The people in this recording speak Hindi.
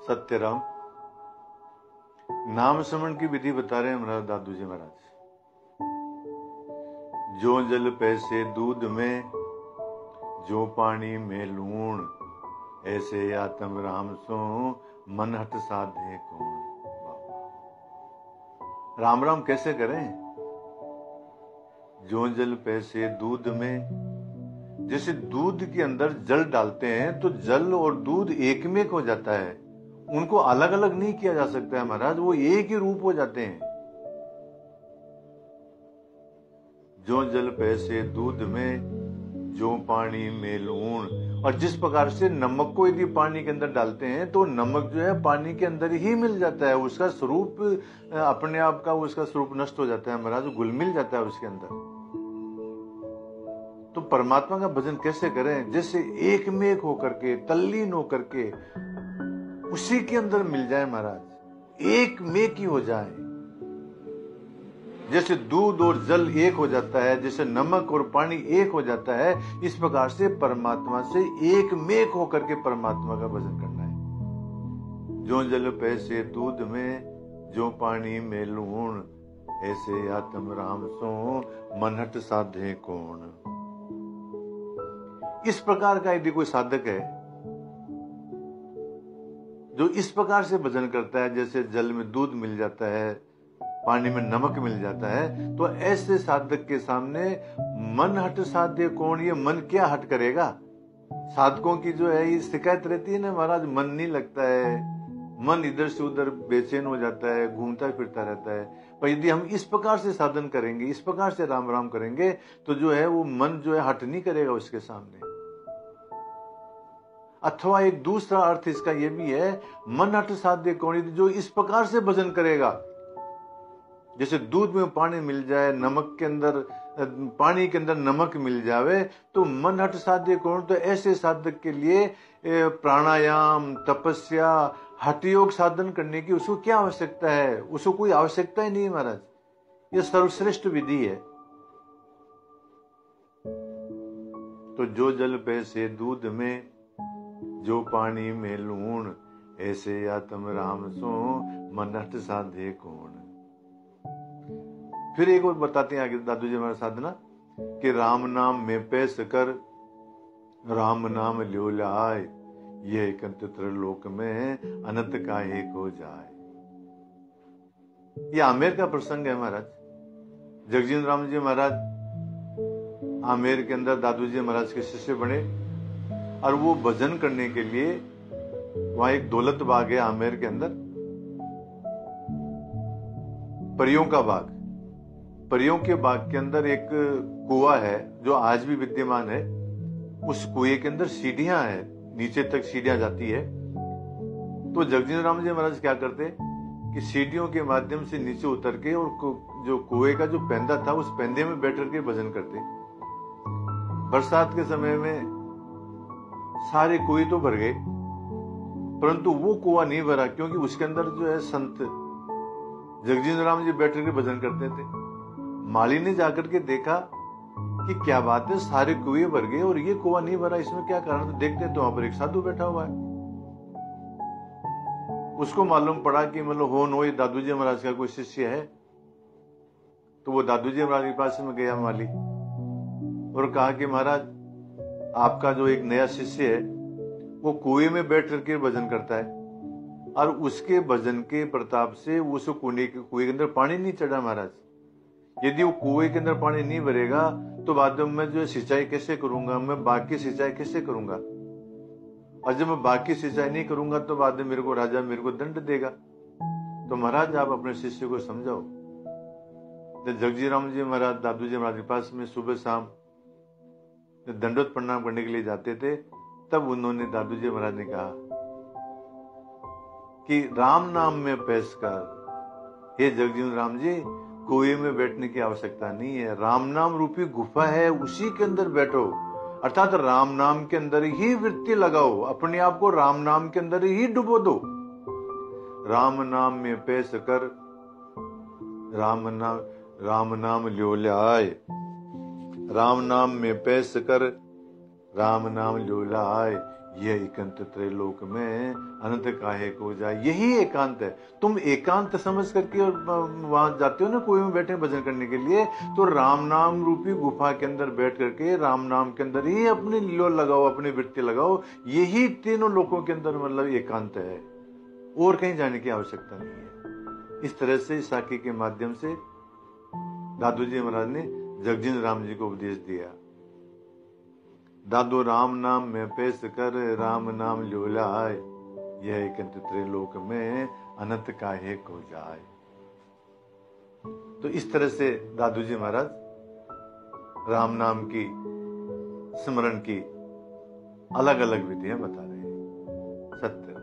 सत्यराम नाम स्मरण की विधि बता रहे हैं हमारा दादू जी महाराज। जो जल पैसे दूध में, जो पानी में लूण, ऐसे आत्म राम सो मन हट साधे कौन। राम राम कैसे करें? जो जल पैसे दूध में, जैसे दूध के अंदर जल डालते हैं तो जल और दूध एक में हो जाता है, उनको अलग अलग नहीं किया जा सकता है महाराज, वो एक ही रूप हो जाते हैं। जो जल पैसे दूध में, जो पानी में लूण। और जिस प्रकार से नमक को यदि पानी के अंदर डालते हैं तो नमक जो है पानी के अंदर ही मिल जाता है, उसका स्वरूप अपने आप का उसका स्वरूप नष्ट हो जाता है महाराज, घुल मिल जाता है उसके अंदर। तो परमात्मा का भजन कैसे करें? जैसे एक में एक होकर के, तल्लीन होकर के उसी के अंदर मिल जाए महाराज, एक में की हो जाए। जैसे दूध और जल एक हो जाता है, जैसे नमक और पानी एक हो जाता है, इस प्रकार से परमात्मा से एक में एक होकर के परमात्मा का भजन करना है। जो जल पैसे दूध में, जो पानी में लूण, ऐसे आत्म राम सो मन हट साधे कौन। इस प्रकार का यदि कोई साधक है जो इस प्रकार से भजन करता है, जैसे जल में दूध मिल जाता है, पानी में नमक मिल जाता है, तो ऐसे साधक के सामने मन हट साध्य कौन। ये मन क्या हट करेगा? साधकों की जो है ये शिकायत रहती है ना महाराज, मन नहीं लगता है, मन इधर से उधर बेचैन हो जाता है, घूमता फिरता रहता है। पर यदि हम इस प्रकार से साधन करेंगे, इस प्रकार से राम राम करेंगे, तो जो है वो मन जो है हट नहीं करेगा उसके सामने। अथवा एक दूसरा अर्थ इसका यह भी है, मन हट साध्य कौन, जो इस प्रकार से भजन करेगा, जैसे दूध में पानी मिल जाए, नमक के अंदर पानी के अंदर नमक मिल जावे, तो मन हट साध्य कौन। तो ऐसे साधक के लिए प्राणायाम, तपस्या, हठ योग साधन करने की उसको क्या आवश्यकता है? उसको कोई आवश्यकता ही नहीं महाराज, यह सर्वश्रेष्ठ विधि है। तो जो जल पैसे दूध में, जो पानी में लूण, ऐसे आत्म राम सो मन हट साधे कौन। फिर एक और बताते हैं आगे दादू जी हमारा साधना, कि राम नाम में पैस कर, राम नाम ल्यो लाए, ये एकंत्र लोक में अनंत काहे को जाए। ये आमेर का प्रसंग है महाराज। जगजीवन राम जी महाराज आमेर के अंदर दादू जी महाराज के शिष्य बने, और वो भजन करने के लिए वहां एक दौलत बाग है आमेर के अंदर, परियों का बाग। परियों के बाग के अंदर एक कुआं है जो आज भी विद्यमान है। उस कुएं के अंदर सीढ़ियां है, नीचे तक सीढ़ियां जाती है। तो जगजीवन राम जी महाराज क्या करते कि सीढ़ियों के माध्यम से नीचे उतर के, और जो कुएं का जो पेंदा था उस पेंदे में बैठ करके भजन करते। बरसात के समय में सारे कुएं तो भर गए, परंतु वो कुआं नहीं भरा, क्योंकि उसके अंदर जो है संत जगजीवन राम जी बैठ करके भजन करते थे। माली ने जाकर के देखा कि क्या बात है, सारे कुएं भर गए और ये कुआं नहीं भरा, इसमें क्या कारण? तो देखते तो वहां पर एक साधु बैठा हुआ है। उसको मालूम पड़ा कि मतलब हो नो ये दादू जी महाराज का कोई शिष्य है। तो वो दादू जी महाराज के पास में गया माली, और कहा कि महाराज आपका जो एक नया शिष्य है वो कुएं में बैठ करके भजन करता है, और उसके भजन के प्रताप से उस कुएं के अंदर पानी नहीं चढ़ा महाराज। यदि वो कुएं के अंदर पानी नहीं भरेगा तो बाद में मैं जो है सिंचाई कैसे करूंगा, मैं बाग की सिंचाई कैसे करूंगा, और जब मैं बाग की सिंचाई नहीं करूंगा तो बाद में मेरे को राजा मेरे को दंड देगा। तो महाराज आप अपने शिष्य को समझाओ। जब जगजी राम जी महाराज दादू जी महाराज के पास में सुबह शाम दंडोत प्रणाम करने के लिए जाते थे, तब उन्होंने दादू जी महाराज ने कहा कि राम नाम में पैस कर, हे जगजीवन राम जी, कुएं में बैठने की आवश्यकता नहीं है, राम नाम रूपी गुफा है उसी के अंदर बैठो, अर्थात राम नाम के अंदर ही वृत्ति लगाओ, अपने आप को राम नाम के अंदर ही डुबो दो। राम नाम में पैस कर, राम नाम ल्यो लाए, राम नाम में पैस कर, राम नाम ल्यो लाए, यह एकांत त्रैलोक में अनंत काहे को जाए। यही एकांत है। तुम एकांत समझ करके और वहां जाते हो ना, कोई में बैठे भजन करने के लिए, तो राम नाम रूपी गुफा के अंदर बैठ करके राम नाम के अंदर ही अपनी लीलो लगाओ, अपनी वृत्ति लगाओ। यही तीनों लोकों के अंदर मतलब एकांत है, और कहीं जाने की आवश्यकता नहीं है। इस तरह से साखी के माध्यम से दादू जी महाराज ने जगजीवन राम जी को उपदेश दिया। दादो राम नाम में पेश कर, राम नाम ल्यो लाए, यह एकांत त्रैलोक में अनंत काहे को जाए। तो इस तरह से दादू जी महाराज राम नाम की स्मरण की अलग अलग विधियां बता रहे हैं। सत्य